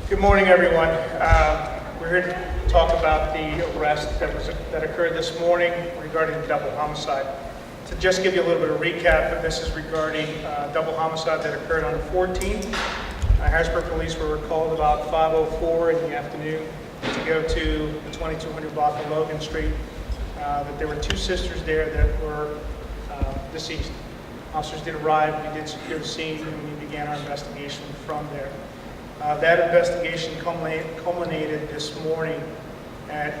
Good morning, everyone. We're here to talk about the arrest that occurred this morning regarding double homicide. To just give you a little bit of recap, this is regarding double homicide that occurred on the 14th. Harrisburg police were called about 5:04 in the afternoon to go to the 2200 block of Logan Street. That there were two sisters there that were deceased. Officers did arrive, we did secure the scene, and we began our investigation from there. That investigation culminated this morning at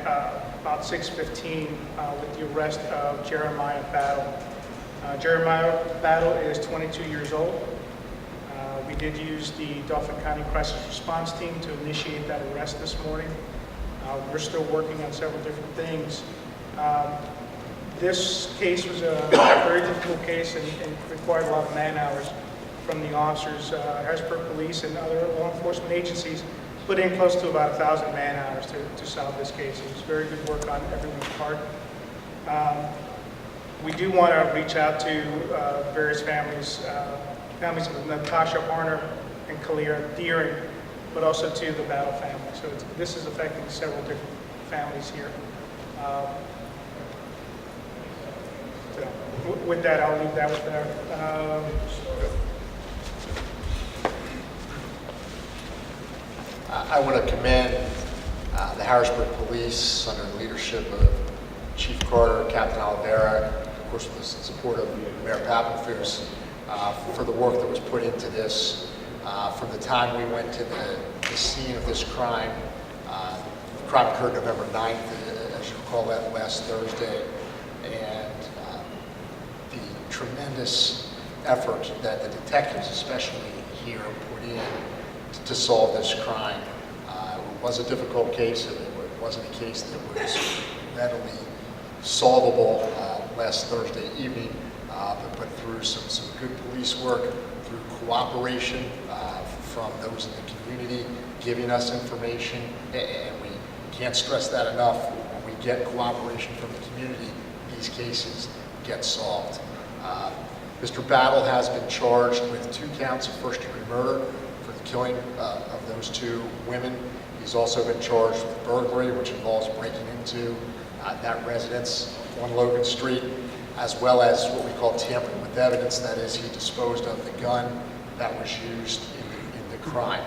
about 6:15 with the arrest of Jeremiah Battle. Jeremiah Battle is 22 years old. We did use the Dauphin County Crisis Response Team to initiate that arrest this morning. We're still working on several different things. This case was a very difficult case and required a lot of man hours from the officers. Harrisburg Police and other law enforcement agencies put in close to about 1,000 man hours to solve this case. It was very good work on everyone's part. We do want to reach out to various families of Natasha Horner and Kalia Deering, but also to the Battle family. So this is affecting several different families here. So with that, I'll leave that with there. I want to commend the Harrisburg Police under the leadership of Chief Carter, Captain Oliveira, of course with the support of Mayor Pappenfuss, for the work that was put into this. From the time we went to the scene of this crime, the crime occurred November 9th, as you recall, that last Thursday, and the tremendous effort that the detectives, especially here, put in to solve this crime. It was a difficult case. It wasn't a case that was readily solvable last Thursday evening, but through some good police work, through cooperation from those in the community, giving us information, and we can't stress that enough. When we get cooperation from the community, these cases get solved. Mr. Battle has been charged with 2 counts of first-degree murder for the killing of those 2 women. He's also been charged with burglary, which involves breaking into that residence on Logan Street, as well as what we call tampering with evidence. That is, he disposed of the gun that was used in the crime.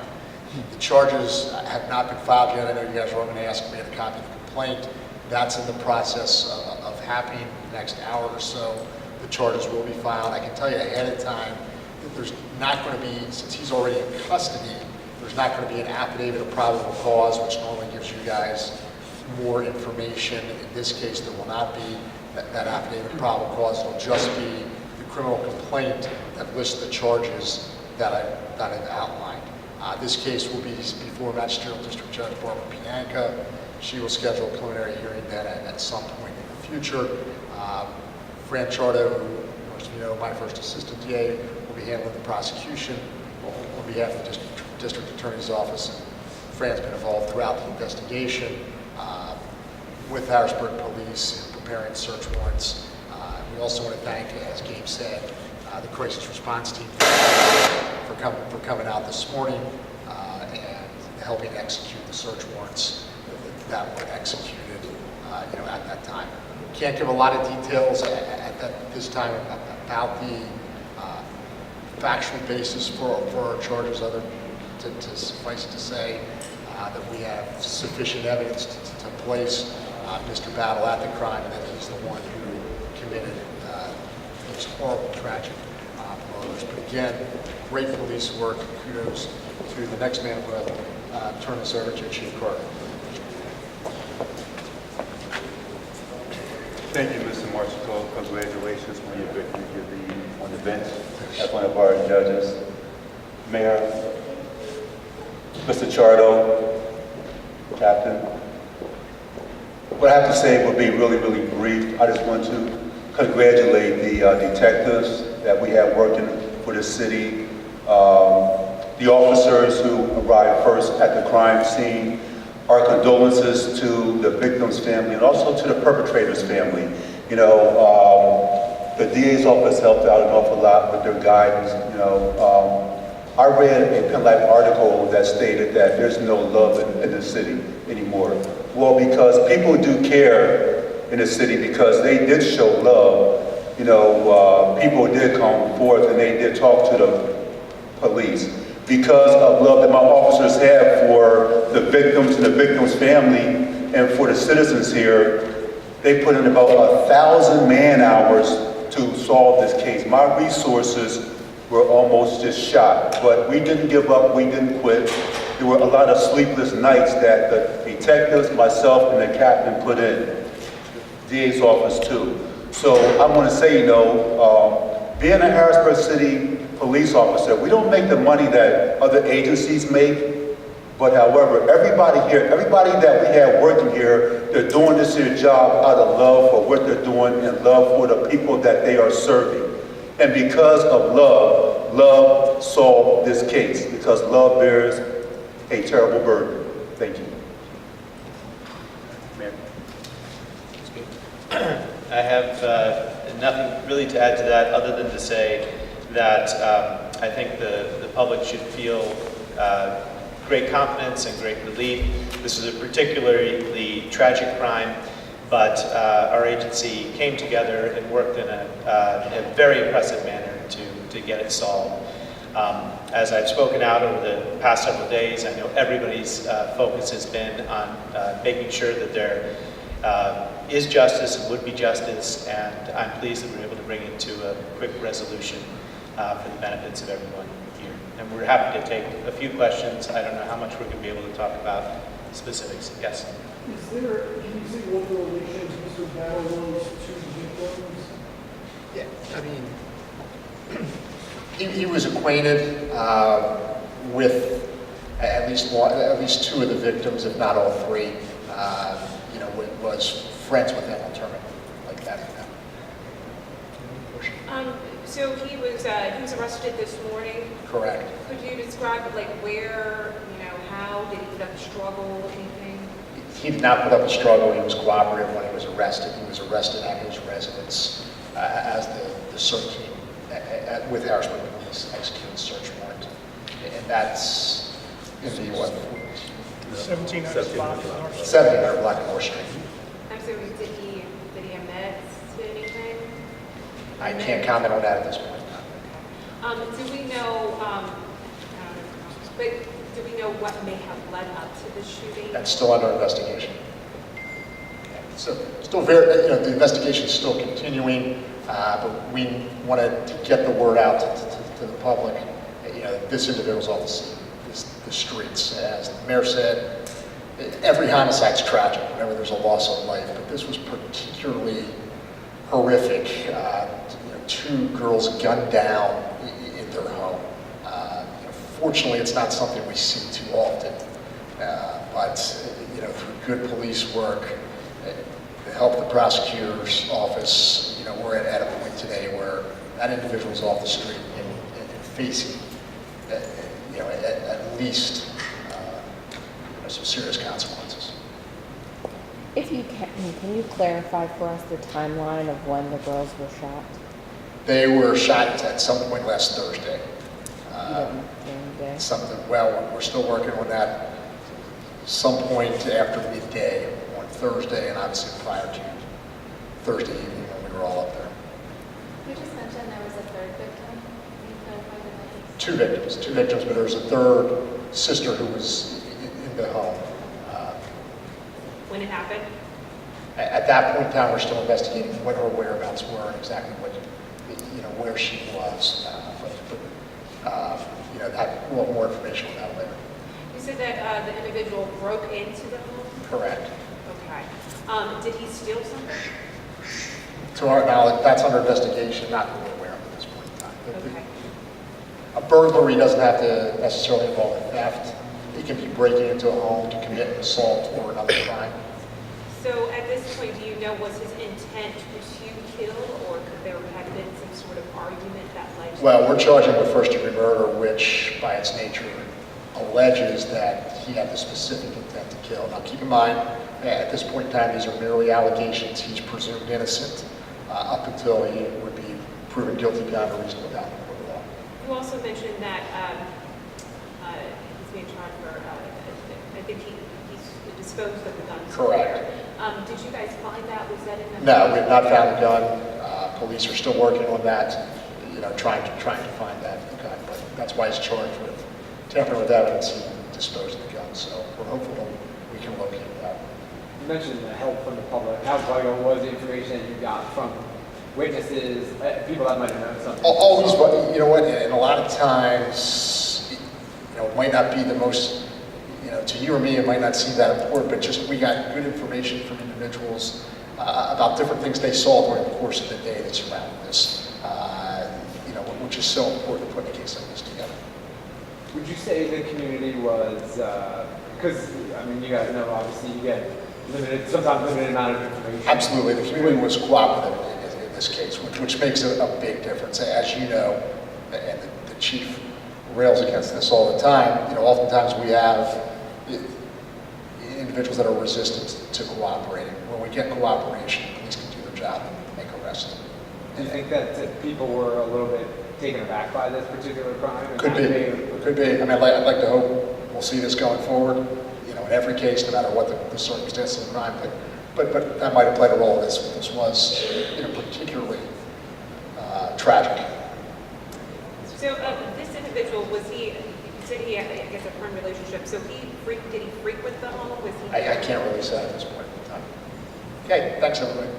The charges have not been filed yet. I know you guys are going to ask me to copy the complaint. That's in the process of happening in the next hour or so. The charges will be filed. I can tell you ahead of time that there's not going to be, since he's already in custody, there's not going to be an affidavit of probable cause, which normally gives you guys more information. In this case, there will not be that affidavit of probable cause. It'll just be the criminal complaint that lists the charges that I've outlined. This case will be before Magisterial District Judge Barbara Pianka. She will schedule a preliminary hearing then at some point in the future. Fran Chardo, who most of you know, my first assistant DA, will be handling the prosecution on behalf of the District Attorney's Office. And Fran's been involved throughout the investigation with Harrisburg Police in preparing search warrants. We also want to thank, as Gabe said, the Crisis Response Team for coming out this morning and helping execute the search warrants that were executed at that time. Can't give a lot of details at this time about the factual basis for our charges, other to suffice it to say that we have sufficient evidence to place Mr. Battle at the crime, and that he's the one who committed these horrible, tragic murders. But again, great police work. Kudos to the next man. I'm going to turn this over to Chief Carter. Thank you, Mr. Marshall. Congratulations on your victory. You're on the bench as one of our judges. Mayor, Mr. Chardo, Captain, what I have to say will be really, really brief. I just want to congratulate the detectives that we have working for the city, the officers who arrived first at the crime scene. Our condolences to the victim's family and also to the perpetrator's family. You know, the DA's office helped out an awful lot with their guidance. You know, I read a Penn Life article that stated that there's no love in the city anymore. Well, because people do care in the city because they did show love. You know, people did come forth and they did talk to the police. Because of love that my officers have for the victims and the victims' family and for the citizens here, they put in about 1,000 man-hours to solve this case. My resources were almost just shot, but we didn't give up, we didn't quit. There were a lot of sleepless nights that the detectives, myself, and the captain put in. DA's office too. So I want to say, you know, being a Harrisburg City police officer, we don't make the money that other agencies make, but however, everybody here, everybody that we have working here, they're doing this here job out of love for what they're doing and love for the people that they are serving. And because of love, love solved this case, because love bears a terrible burden. Thank you. Mayor. I have nothing really to add to that other than to say that I think the public should feel great confidence and great relief. This is a particularly tragic crime, but our agency came together and worked in a very impressive manner to get it solved. As I've spoken out over the past several days, I know everybody's focus has been on making sure that there is justice and would be justice, and I'm pleased that we're able to bring it to a quick resolution for the benefits of everyone here. And we're happy to take a few questions. I don't know how much we're going to be able to talk about specifics. Yes? Is there, can you see what the relations Mr. Battle was to the victims? Yeah, I mean, he was acquainted with at least two of the victims, if not all three. You know, was friends with them, I'll term it like that. So he was arrested this morning. Correct. Could you describe like where, you know, how did he put up a struggle, anything? He did not put up a struggle. He was cooperative when he was arrested. He was arrested at his residence as the search team with Harrisburg Police executed the search warrant. And that's in the what? 1700 block north. 1700 Black North Street. I'm sorry, did he admit to anything? I can't comment on that at this point. Do we know, but do we know what may have led up to the shooting? That's still under investigation. So still very, you know, the investigation is still continuing, but we wanted to get the word out to the public. You know, this individual's off the streets. As the mayor said, every homicide's tragic whenever there's a loss of life, but this was particularly horrific. You know, two girls gunned down in their home. You know, fortunately, it's not something we see too often, but you know, through good police work, to help the prosecutor's office, you know, we're at a point today where that individual's off the street and facing, you know, at least you know, some serious consequences. If you can you clarify for us the timeline of when the girls were shot? They were shot at some point last Thursday. You don't know during the day? Something, well, we're still working on that. Some point after midday on Thursday, and obviously prior to Thursday evening when we were all up there. You just mentioned there was a third victim. Can you clarify the names? Two victims, but there was a third sister who was in the home. When it happened? At that point in time, we're still investigating what her whereabouts were and exactly what, you know, where she was. You know, we'll have more information on that later. You said that the individual broke into the home? Correct. Okay. Did he steal something? To our knowledge, that's under investigation, not that we're aware of at this point in time. Okay. A burglary doesn't have to necessarily involve a theft. It can be breaking into a home to commit an assault or another crime. So at this point, do you know, was his intent to kill, or could there have been some sort of argument that led to? Well, we're charging with first-degree murder, which by its nature alleges that he had the specific intent to kill. Now, keep in mind, at this point in time, these are merely allegations. He's presumed innocent up until he would be proven guilty beyond a reasonable doubt in court of law. You also mentioned that think he disposed of the guns. Correct. there. Did you guys find that? Was that in the? No, we have not found the gun. Police are still working on that, trying to find that gun. But that's why he's charged with tampering with evidence and disposing of the gun. So we're hopeful we can locate that. You mentioned the help from the public. How vital was the information that you got from witnesses, people that might have known something? Always, you know what, and a lot of times, it might not be the most, to you or me, it might not seem that important, but just we got good information from individuals about different things they saw during the course of the day that surrounded this, which is so important to put a case like this together. Would you say the community was, because, you guys know, obviously, you get sometimes limited amount of information. Absolutely, the community was cooperative in this case, which makes a big difference. As you know, and the chief rails against this all the time, oftentimes we have individuals that are resistant to cooperating. When we get cooperation, police can do their job and make arrests. Do you think that people were a little bit taken aback by this particular crime? Could be. I'd like to hope we'll see this going forward, in every case, no matter what the circumstances of the crime, but that might have played a role in this. This was, particularly tragic. So this individual, you said he had, I guess, a friend relationship, so did he frequent the home? Was he? I can't really say at this point in time. Okay, thanks everybody.